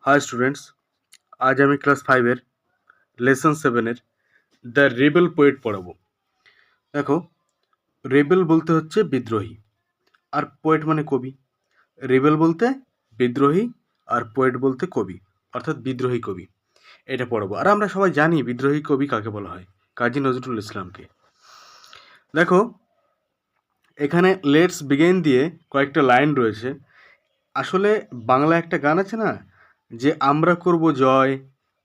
High students, আজ আমি class 5-এর লেসন 7-এর দ্য রেবেল পোয়েট পড়াবো। দেখো, রেবেল বলতে হচ্ছে বিদ্রোহী, আর পোয়েট মানে কবি। রেবেল বলতে বিদ্রোহী, আর পোয়েট বলতে কবি, অর্থাৎ বিদ্রোহী কবি। এটা পড়াবো। আর আমরা সবাই জানি বিদ্রোহী কবি কাকে বলা হয়, কাজী নজরুল ইসলামকে। দেখো, এখানে লেটস বিগিন দিয়ে কয়েকটা লাইন রয়েছে। আসলে বাংলা একটা গান আছে না, যে আমরা করব জয়,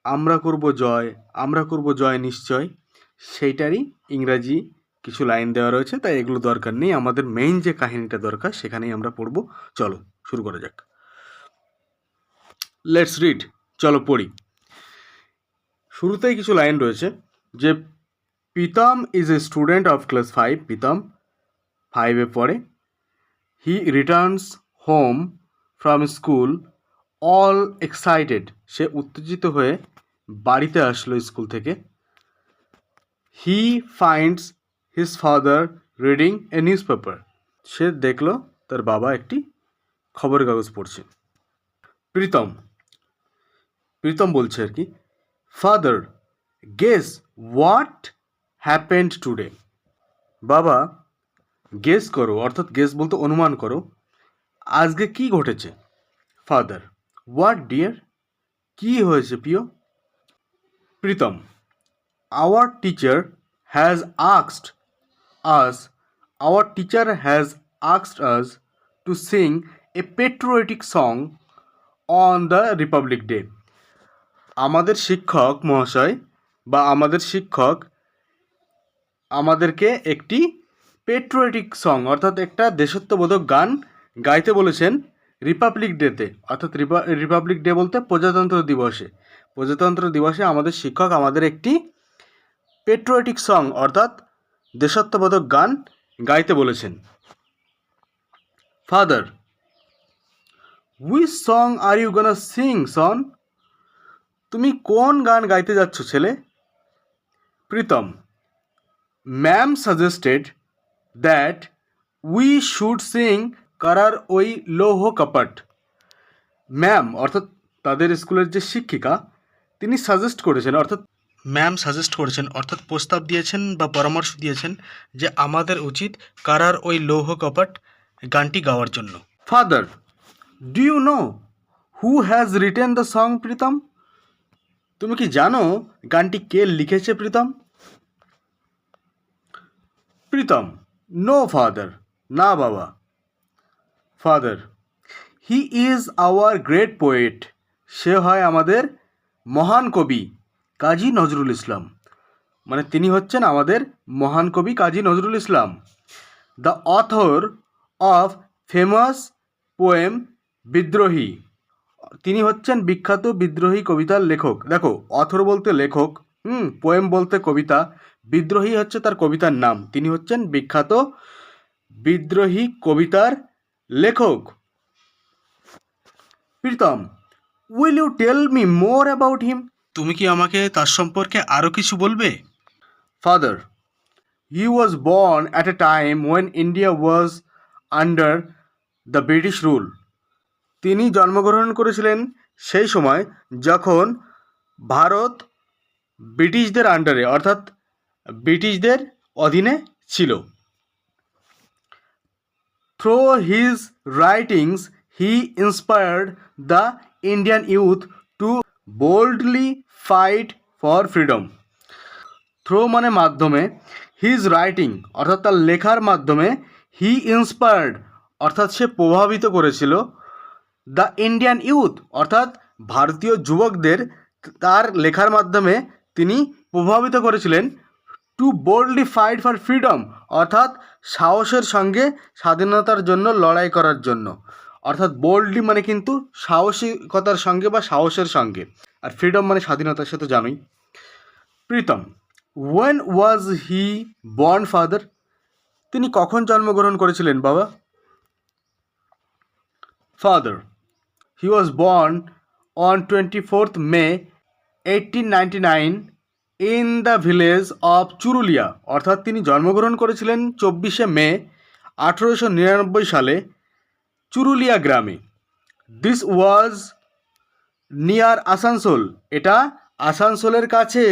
আমরা করব জয়, আমরা করব জয় নিশ্চয়, সেইটারই ইংরাজি কিছু লাইন দেওয়া রয়েছে। তাই এগুলো দরকার নেই, আমাদের মেইন যে কাহিনীটা দরকার সেখানেই আমরা পড়ব। চলো শুরু করা যাক। লেটস রিড, চলো পড়ি। শুরুতেই কিছু লাইন রয়েছে যে Pritam is a student of class 5। Pritam 5-এ পড়ে। He returns home from school all excited. সে উত্তেজিত হয়ে বাড়িতে আসলো স্কুল থেকে। He finds his father reading a newspaper. সে দেখলো তার বাবা একটি খবরের কাগজ পড়ছে। প্রীতম প্রীতম বলছে আর কি, father guess what happened today. বাবা গেস করো, অর্থাৎ গেস বলতে অনুমান করো, আজকে কি ঘটেছে। ফাদার হোয়াট ডিয়ার, কি হয়েছে প্রিয়। Pritam our teacher has asked us our teacher has asked us to sing a patriotic song on the Republic Day. আমাদের শিক্ষক মহাশয় বা আমাদের শিক্ষক আমাদেরকে একটি পেট্রিয়টিক সং অর্থাৎ একটা দেশাত্মবোধক গান গাইতে বলেছেন রিপাবলিক ডেতে। অর্থাৎ রিপাবলিক ডে বলতে প্রজাতন্ত্র দিবসে। প্রজাতন্ত্র দিবসে আমাদের শিক্ষক আমাদের একটি পেট্রিয়টিক সং অর্থাৎ দেশাত্মবোধক গান গাইতে বলেছেন। Father which song are you gonna sing son. তুমি কোন গান গাইতে যাচ্ছ ছেলে। Pritam ma'am suggested that we should sing কারার ওই লৌহ কপট। ম্যাম অর্থাৎ তাদের স্কুলের যে শিক্ষিকা, তিনি সাজেস্ট করেছেন, অর্থাৎ ম্যাম সাজেস্ট করেছেন অর্থাৎ প্রস্তাব দিয়েছেন বা পরামর্শ দিয়েছেন যে আমাদের উচিত কারার ওই লৌহ কপট গানটি গাওয়ার জন্য। Father do you know who has written the song Pritam. তুমি কি জানো গানটি কে লিখেছে প্রীতম। প্রীতম নো ফাদার, না বাবা। Father he is our great poet, সে হয় আমাদের মহান কবি কাজী নজরুল ইসলাম। মানে তিনি হচ্ছেন আমাদের মহান কবি Kazi Nazrul Islam. The author of famous poem Bidrohi, তিনি হচ্ছেন বিখ্যাত বিদ্রোহী কবিতার লেখক। দেখো, অথর বলতে লেখক, পোয়েম বলতে কবিতা, বিদ্রোহী হচ্ছে তার কবিতার নাম। তিনি হচ্ছেন বিখ্যাত বিদ্রোহী কবিতার লেখক। Pritam will you tell me more about him. তুমি কি আমাকে তার সম্পর্কে আরও কিছু বলবে। Father he was born at a time when India was under the British rule. তিনি জন্মগ্রহণ করেছিলেন সেই সময় যখন ভারত ব্রিটিশদের আন্ডারে অর্থাৎ ব্রিটিশদের অধীনে ছিল। Through his writings he inspired the Indian youth to boldly fight for freedom. Through মানে মাধ্যমে, হিজ রাইটিং অর্থাৎ তার লেখার মাধ্যমে, হি ইন্সপায়ার্ড অর্থাৎ সে প্রভাবিত করেছিল, দ্য ইন্ডিয়ান ইউথ অর্থাৎ ভারতীয় যুবকদের তার লেখার মাধ্যমে তিনি প্রভাবিত করেছিলেন, to boldly fight for freedom অর্থাৎ সাহসের সঙ্গে স্বাধীনতার জন্য লড়াই করার জন্য। অর্থাৎ বোল্ডলি মানে কিন্তু সাহসিকতার সঙ্গে বা সাহসের সঙ্গে, আর ফ্রিডম মানে স্বাধীনতা, সে তো জানোই। প্রীতম when was he born father, তিনি কখন জন্মগ্রহণ করেছিলেন বাবা। Father he was born on 24th May 1899 in the village of Churulia. অর্থাৎ তিনি জন্মগ্রহণ করেছিলেন 24শে মে 1899 সালে চুরুলিয়া গ্রামে। দিস ওয়াজ নিয়ার আসানসোল, এটা আসানসোলের কাছে।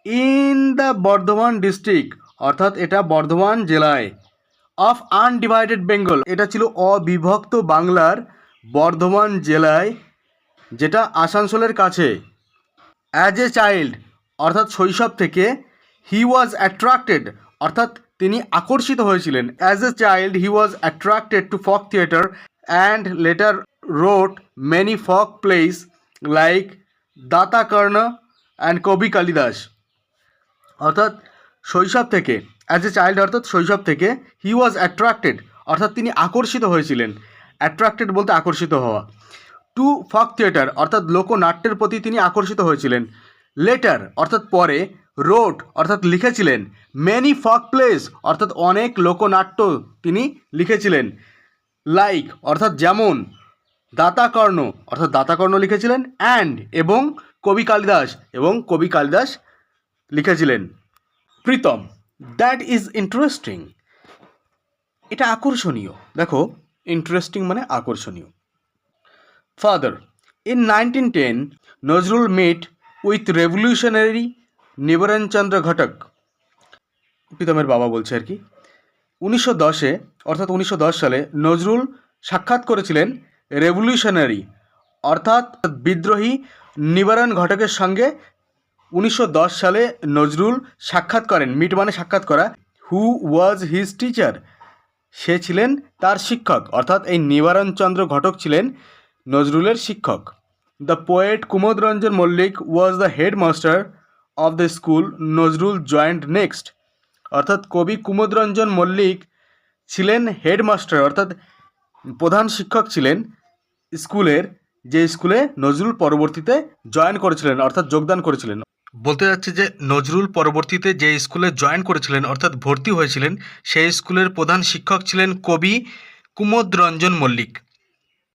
ইন দ্য বর্ধমান ডিস্ট্রিক্ট, অর্থাৎ এটা বর্ধমান জেলায়। অফ আনডিভাইডেড বেঙ্গল, এটা ছিল অবিভক্ত বাংলার বর্ধমান জেলায়, যেটা আসানসোলের কাছে। অ্যাজ এ চাইল্ড, অর্থাৎ শৈশব থেকে। হি ওয়াজ অ্যাট্রাক্টেড, অর্থাৎ তিনি আকর্ষিত হয়েছিলেন। As a child he was attracted to folk theatre and later wrote many folk plays like Data Karna and Kavi Kalidas. অর্থাৎ শৈশব থেকে, অ্যাজ এ চাইল্ড অর্থাৎ শৈশব থেকে, হি ওয়াজ অ্যাট্রাক্টেড অর্থাৎ তিনি আকর্ষিত হয়েছিলেন। অ্যাট্রাক্টেড বলতে আকর্ষিত হওয়া। টু ফক থিয়েটার অর্থাৎ লোকনাট্যের প্রতি তিনি আকর্ষিত হয়েছিলেন। লেটার অর্থাৎ পরে। রোট অর্থাৎ লিখেছিলেন। মেনি ফক প্লেস অর্থাৎ অনেক লোকনাট্য তিনি লিখেছিলেন। লাইক অর্থাৎ যেমন। দাতাকর্ণ অর্থাৎ দাতাকর্ণ লিখেছিলেন। অ্যান্ড এবং কবি কালিদাস, এবং কবি কালিদাস লিখেছিলেন। প্রীতম, দ্যাট ইজ ইন্টারেস্টিং, এটা আকর্ষণীয়। দেখো, ইন্টারেস্টিং মানে আকর্ষণীয়। Father, in 1910 Nazrul met with revolutionary Nibaranchandra Ghatak. প্রীতমের বাবা বলছে আর কি। 1910-এ অর্থাৎ 1910 সালে নজরুল সাক্ষাৎ করেছিলেন রেভলিউশনারি অর্থাৎ বিদ্রোহী নিবারণ ঘটকের সঙ্গে। 1910 সালে নজরুল সাক্ষাৎ করেন। মিট মানে সাক্ষাৎ করা। হু ওয়াজ হিজ টিচার, সে ছিলেন তার শিক্ষক, অর্থাৎ এই নিবারণচন্দ্র ঘটক ছিলেন নজরুলের শিক্ষক। The poet Kumod Ranjan Mallik was the headmaster of the school Nazrul joined next. অর্থাৎ কবি কুমোদ রঞ্জন মল্লিক ছিলেন হেডমাস্টার অর্থাৎ প্রধান শিক্ষক ছিলেন স্কুলের, যে স্কুলে নজরুল পরবর্তীতে জয়েন করেছিলেন অর্থাৎ যোগদান করেছিলেন। বলতে যাচ্ছে যে নজরুল পরবর্তীতে যে স্কুলে জয়েন করেছিলেন অর্থাৎ ভর্তি হয়েছিলেন, সেই স্কুলের প্রধান শিক্ষক ছিলেন কবি কুমোদ রঞ্জন মল্লিক।